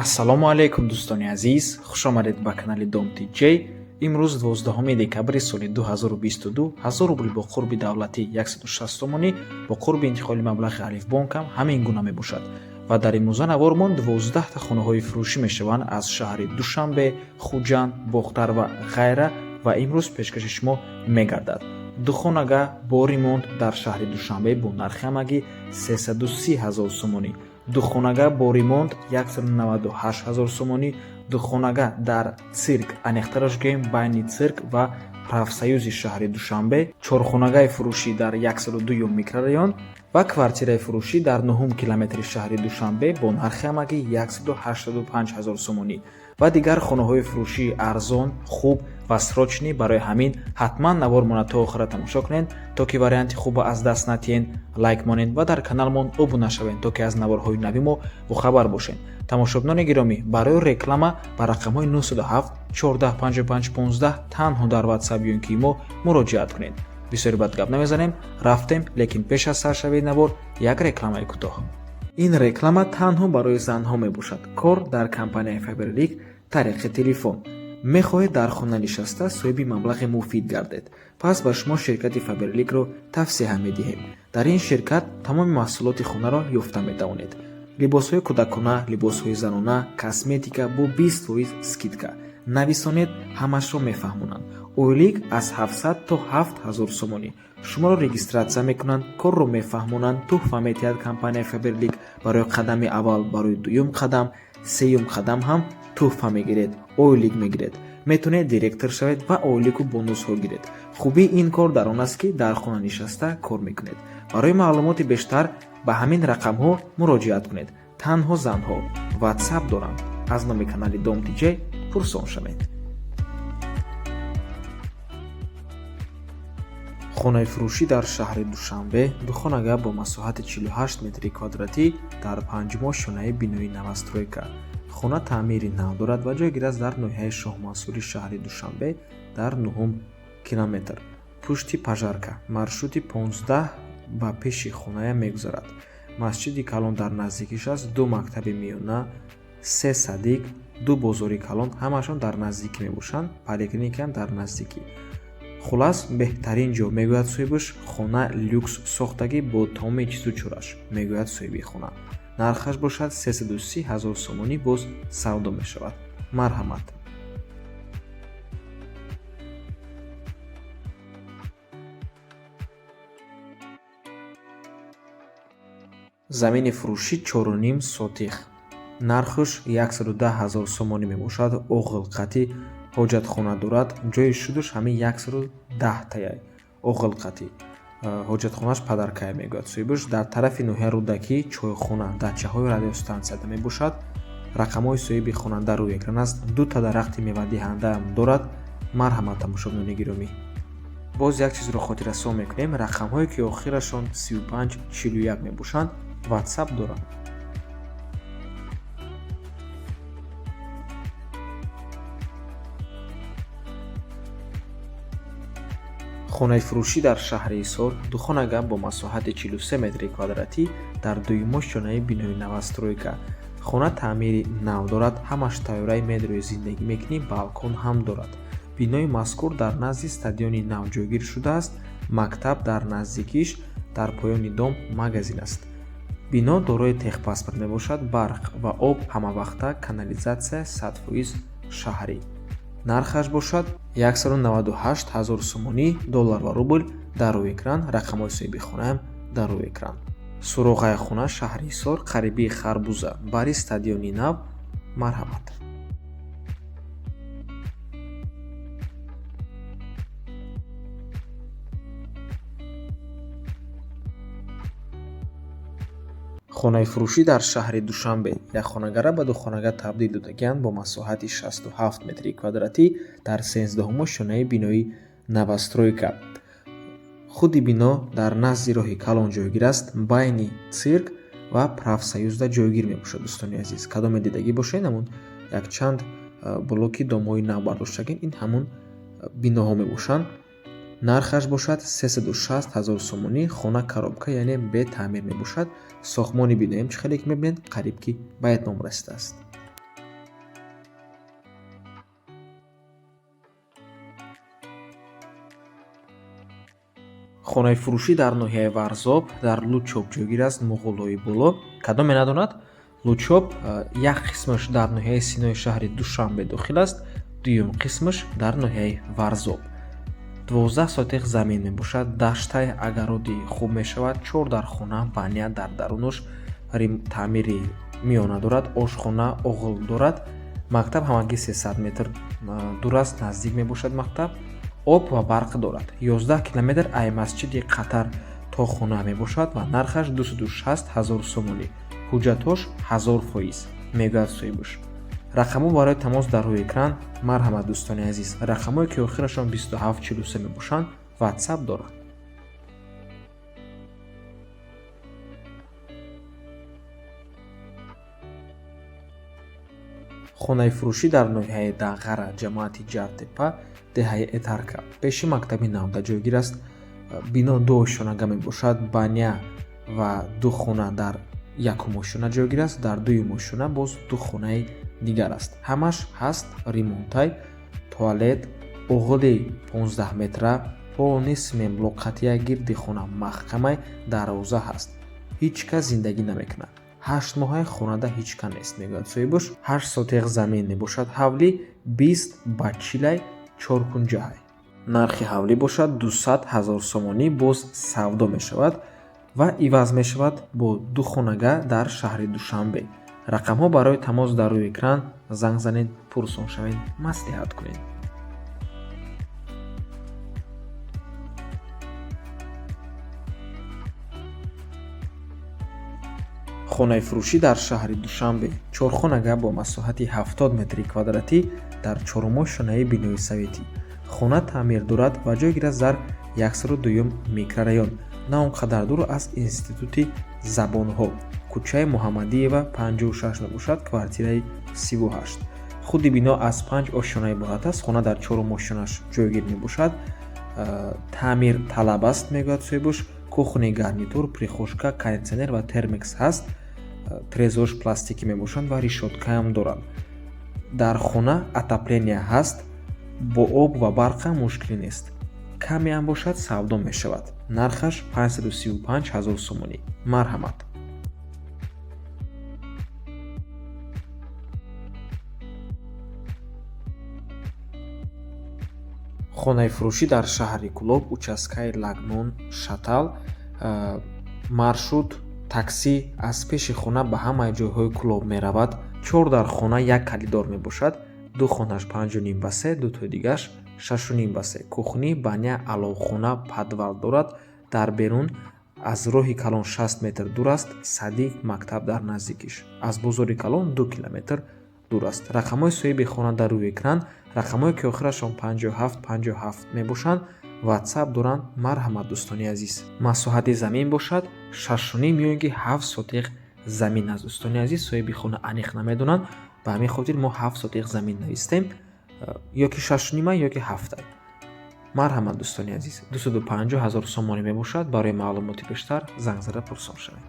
ассалому алайкум дӯстони азиз, хушомадед ба канали Dom TJ. имрӯз 12 декабри соли 2022 1000 рубли бо қурби давлатӣ 160 сомонӣ бо қурби интиқоли маблағи алифбонкам ҳамин гуна мебошад ва дар имрӯза навормон 12 хонаҳои фурӯшӣ мешаванд аз шаҳри Душанбе, Хуҷанд, Бохтар ва ғайра ва имрӯз пешкаши шумо мегардад. ду хонага бо ремонт дар шаҳри Душанбе бо нархи амагӣ 330 000 сомонӣ, ду хонага бо ремонт 198 000 сомонӣ, ду хонага дар цирк анехтараш гӯем байни цирк ва профсоюзи шаҳри Душанбе, чорхонагаи фурӯшӣ дар 102 микрорайон ва квартираи фурӯшӣ дар 9 километри шаҳри Душанбе бо нархи амагӣ 185 000 сомонӣ ва дигар хонаҳои фурӯшии арзон, хуб ва срочнӣ. Барои ҳамин ҳатман навормона то охира тамошо кунед, то ки варианти хуба аз даст натиҳен, лайк монед ва дар каналмон обуна шавед, то ки аз наворҳои нави мо бохабар бошед. тамошобинони гиромӣ, барои реклама ба рақамҳои 907 14 55 15 танҳо дар WhatsApp ё ки мо муроҷиат кунед. бисёри бад гап намезанем, рафтем, лекин пеш аз сар шавед набор як рекламаи кӯтоҳ. ин реклама танҳо барои занҳо мебошад. кор дар компанияи Faberlic тариқи телефон. мехоҳед дар хона нишаста соҳиби маблағи муфид гардед. пас ба шумо ширкати Faberlic-ро тавсеҳа медиҳем. дар ин ширкат тамоми маҳсулоти хонаро ёфта метавонед. либосҳои кӯдакона, либосҳои занона, косметика бо 20% скидка. нависонед, ҳамашро мефаҳмонанд. ойлик аз 700 то 7000 сомонӣ. шуморо регистратсия мекунанд, корро мефаҳмонанд, туҳфа метиҳад компанияи Faberlic. барои қадами аввал, барои дуюм қадам, сеюм қадам ҳам туҳфа мегиред, ойлик мегиред. метавонед директор шавед ва ойлику бонусҳо гиред. хубии ин кор дар он аст ки дар хона нишаста кор мекунед. барои маълумоти бештар ба ҳамин рақамҳо муроҷиат кунед. танҳо занҳо WhatsApp доранд. аз номи канали Dom TJ пурсон шавед. хонаи фурӯшӣ дар шаҳри Душанбе, ду хонага бо масоҳати 48 метри квадратӣ дар панҷумо шонаи бинои новостройка. хона таъмири нав дорад ва ҷойгир аст дар ноҳияи Шоҳмансури шаҳри Душанбе дар 9 километр. пушти пажарка, маршрути 15 ба пеши хоная мегузарад. масҷиди калон дар наздикиш аст, ду мактаби миёна, 3 садик, ду бозори калон ҳамашон дар наздикӣ мебошанд, поликлиникам дар наздикӣ. хулас беҳтарин ҷо, мегӯяд соҳибаш. хона люкс сохтагӣ бо тамоми чизу чораш, мегӯяд соҳиби хона. нархаш бошад 330 000 сомонӣ, боз савдо мешавад. марҳамат. замини фурӯшӣ 4.5 сотих. нархаш 110 000 сомонӣ мебошад. оғилқатӣ ҳоҷатхона дорад. ҷои шудаш ҳамин 110 таяй. оғилқатӣ ҳоҷатхонаш падаркая мегӯяд соҳибаш. дар тарафи ноҳия рӯдакӣ чойхона, дачаҳои радиостансияда мебошад. рақамҳои соҳиби хонанда рӯи экран аст. дута дарахти мевадиҳандаам дорад. марҳамат тамошобинони гиромӣ. боз як чизро хотиррасон мекунем. рақамҳое ки охирашон 3541 мебошанд WhatsApp дорад. хонаи фурӯшӣ дар шаҳри Ҳисор, ду хонага бо масоҳати 43 метри квадратӣ дар дуюмо шонаи бинои новостройка. хона таъмири нав дорад. ҳамаш тайёраи медрои зиндагӣ мекунӣ, балкон ҳам дорад. бинои мазкур дар назди стадиони нав ҷойгир шудааст. мактаб дар наздикиш, дар поёни дом магазин аст. бино дорои техпаспорт мебошад. барқ ва об ҳамавақта, канализатсия 100% шаҳрӣ. нархаш бошад 198 000 сомонӣ, доллар ва рубл дар рӯи экран. рақамҳои соҳиби хонаам дар рӯи экран. суроғаи хона шаҳри Ҳисор, қарибии Харбуза, бари стадиони нав. марҳамат. хонаи фурӯшӣ дар шаҳри Душанбе, як хонагара ба ду хонага табдил додагианд бо масоҳати 67 метри квадратӣ дар 13-умо шонаи бинои новостройка. худи бино дар назди роҳи калон ҷойгир аст, байни цирк ва профсоюзда ҷойгир мебошад. дӯстони азиз, кадоме дидагӣ бошед, ҳамун якчанд блоки домҳои нав бардоштагин, ин ҳамун биноҳо мебошанд. нархаш бошад 360 000 сомонӣ. хона коробка, яъне бе таъмир мебошад. сохтмони биноям чӣ хеле ки мебинед, қариб ки ба итмом расидааст. хонаи фурӯшӣ дар ноҳияи Варзоб дар Лучоп ҷойгир аст. Муғуллои боло кадом менадонад? Лучоп як қисмаш дар ноҳияи синои шаҳри Душанбе дохил аст, дуюм қисмаш дар ноҳияи Варзоб. 12 сотиқ замин мебошад. Даштаи агароди хуб мешавад. 4 дар хона, баня дар дарунаш, таъмири миёна дорад, ошхона, оғил дорад. Мактаб ҳамагӣ 300 метр дур аст, наздик мебошад мактаб. об ва барқ дорад. 11 километр ай масҷиди Қатар то хона мебошад ва нархаш 260 000 сомонӣ. ҳуҷҷатҳош 1000%. мегӯяд соҳибаш. рақамҳо барои тамос дар рӯи экран. марҳамат дӯстони азиз, рақамҳое ки охирашон 2743 мебошанд WhatsApp доранд. хонаи фурӯшӣ дар ноҳияи Дағара, ҷамоати Ҷартепа, деҳаи Этарка, пеши мактаби Навда ҷойгир аст. бино 2 ошхонага мебошад. баня ва 2 хона дар якум ошхона ҷойгир аст. дар дуюм ошхона боз 2 хонаи дигар аст. ҳамаш ҳаст ремонтай, туалет, оғили 15 метра, полни семблоқатия гирди хона маҳкамаи дароза ҳаст. ҳеҷ кас зиндагӣ намекунад. 8 моҳаи хонада ҳеҷ кас нест, мегӯяд соҳибаш. 8 сотиқ замин мебошад. ҳавли 20 ба 40 4 кунҷаҳай. нархи ҳавлӣ бошад 200 000 сомонӣ. боз савдо мешавад ва иваз мешавад бо 2 хонага дар шаҳри Душанбе. рақамҳо барои тамос дар рӯи экран. занг занед, пурсон шавед, маслиҳат кунед. хонаи фурӯшӣ дар шаҳри Душанбе, 4 хонага бо масоҳати 70 метри квадратӣ дар 4-ум ошхонаи бинои советӣ. хона таъмир дорад ва ҷойгир аст дар 102 микрорайон. на он қадар дур аз институти забонҳо. кӯчаи Муҳаммадиева 56 мебошад, квартираи 38. худи бино аз 5 ошхона иборат аст. хона дар 4-ум ошхонаш ҷойгир мебошад. таъмир талаб аст, мегӯяд соҳибаш. кухни гарнитур, прихожка, кондитсионер ва термекс ҳаст. трезош пластикӣ мебошанд ва решоткаам доранд. дар хона отопления ҳаст. бо об ва барқам мушкилӣ нест. каме ҳам бошад савдо мешавад. нархаш 535 000 сомонӣ. марҳамат. хонаи фурӯшӣ дар шаҳри Кӯлоб, участкаи Лагнон, Шатал. маршрут таксӣ аз пеши хона ба ҳамаи ҷойҳои Кӯлоб меравад. 4 дар хона, 1 калидор мебошад. 2 хонаш 5.5 ба 3, 2 тои дигаш 6.5 ба 3. кухни, баня, аловхона, подвал дорад. дар берун аз роҳи Калон 60 метр дур аст. садиқ мактаб дар наздикиш. аз бозори Калон 2 километр дур аст. рақамҳои соҳиби хона дар рӯи экран. рақамҳое ки охирашон 5757 мебошанд WhatsApp доранд. марҳамат дӯстони азиз. масоҳати замин бошад 6.5 ёки 7 сотиқ замин аст. дӯстони азиз, соҳиби хона аниқ намедонанд. ба ҳамин хотир мо 7 сотиқ замин навистем, ёки 6.5 ёки 7. марҳамат дӯстони азиз. 250 000 сомонӣ мебошад. барои маълумоти бештар занг зада пурсон шавед.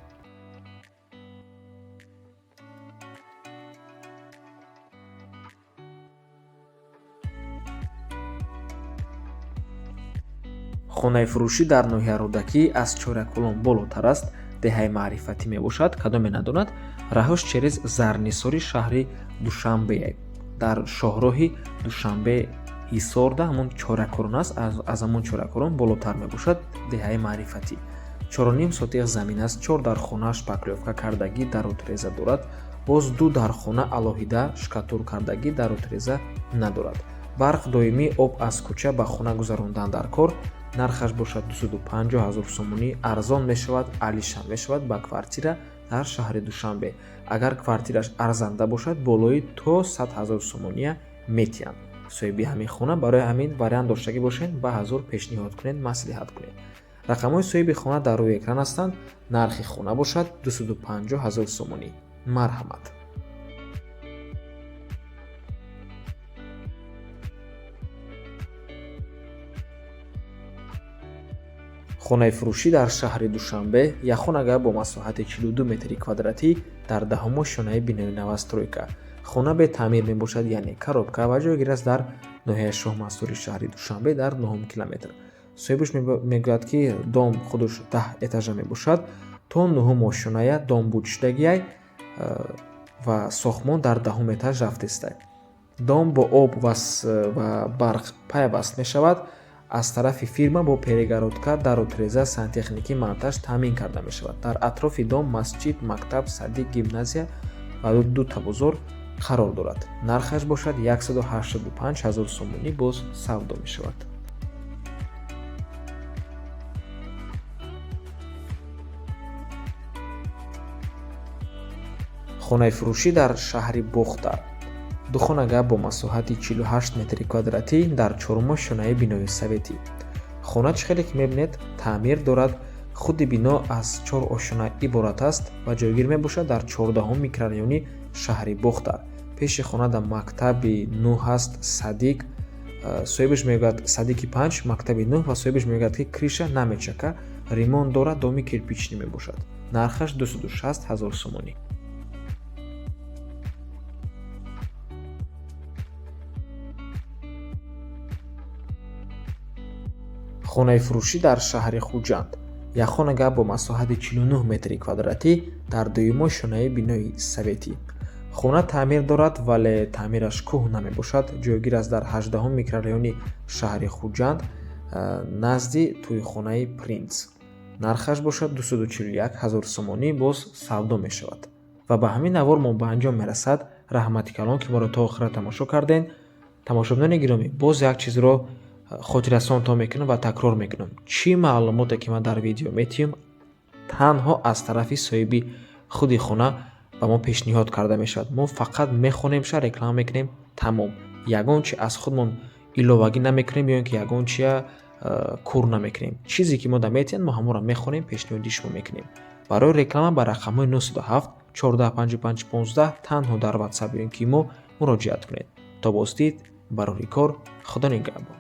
хонаи фурӯшӣ дар ноҳияи Рӯдакӣ аз Чоракулон болотар аст. деҳаи маърифатӣ мебошад. кадом менадонад? раҳош через Зарнисори шаҳри Душанбе. дар шоҳроҳи Душанбе ҳисорда ҳамон Чоракурон аст. аз ҳамон Чоракурон болотар мебошад. деҳаи маърифатӣ 4.5 сотиқ замин аст. 4 дар хона шпаклёвка кардагӣ даротреза дорад. боз 2 дар хона алоҳида шкатур кардагӣ даротреза надорад. барқ доимӣ, об аз кӯча ба хона гузарондан дар кор. нархаш бошад 250 000 сомонӣ. арзон мешавад, алишан мешавад ба квартира дар шаҳри Душанбе. агар квартираш арзанда бошад, болои то 100 000 сомония метиҳанд. соҳиби ҳамин хона барои ҳамин вариант доштагӣ бошед, ба ҳазур пешниҳод кунед, маслиҳат кунед. рақамҳои соҳиби хона дар рӯи экран ҳастанд. нархи хона бошад 250 000 сомонӣ. марҳамат. хонаи фурӯшӣ дар шаҳри Душанбе, як хонага бо масоҳати 42 метри квадратӣ дар 10-ум ошхонаи бинои Новостройка. хона бе таъмир мебошад, яъне коробка ва ҷойгир аст дар ноҳияи Шоҳ Мансури шаҳри Душанбе дар 9 километр. соҳибаш мегӯяд ки дом худаш 10 этажа мебошад, то 9 ошоная дом будшидагияй ва сохтмон дар 10 этаж рафтестай. Дом бо об ва барқ пайваст мешавад. аз тарафи фирма бо перегородка дару тиреза сантехникӣ монтаж таъмин карда мешавад. дар атрофи дом масҷид, мактаб, садик, гимназия ва 2 бозор қарор дорад. нархаш бошад 185 000 сомонӣ боз савдо мешавад. хонаи фурӯшӣ дар шаҳри Бохта. духонага бо масоҳати 48 метри квадратӣ дар чормоҳ шонаи бинои советӣ. хона чӣ хеле ки мебинед таъмир дорад. худи бино аз 4 ошона иборат аст ва ҷойгир мебошад дар 14 микрорайони шаҳри Бохта. пеши хона дар мактаби 9 аст садик. соҳибаш мегӯяд садики 5, мактаби 9 ва соҳибаш мегӯяд ки криша намечака, ремонт дорад, доми кирпичнӣ мебошад. нархаш 260 000 сомонӣ. хонаи фурӯшӣ дар шаҳри Хуҷанд. як хонага бо масоҳати 49 метри квадратӣ дар дуюмо шонаи бинои советӣ. хона таъмир дорад, вале таъмираш кӯҳна мебошад. ҷойгир аст дар 18 микрорайони шаҳри Хуҷанд, назди тӯйхонаи Принц. нархаш бошад 241 000 сомонӣ боз савдо мешавад. ва ба ҳамин навор мо ба анҷом мерасад. раҳмати калон ки моро то охира тамошо карден. тамошобинони гиромӣ, боз як чизро хотиррасонтон мекунам ва такрор мекунам. чӣ маълумоте ки ман дар видео метиҳам танҳо аз тарафи соҳиби худи хона ба мо пешниҳод карда мешавад. мо фақат мехонемша реклама мекунем, тамом. ягон чи аз худмон иловагӣ намекунем ё ин ки ягон чия кор намекунем. чизе ки мо да метиҳанд мо ҳамонро мехонем, пешниҳоди шумо мекунем. барои реклама ба рақамҳои 907 1455 15 танҳо дар WhatsApp ё ин ки мо муроҷиат кунед. то боздид барори кор. худо нигаҳбон.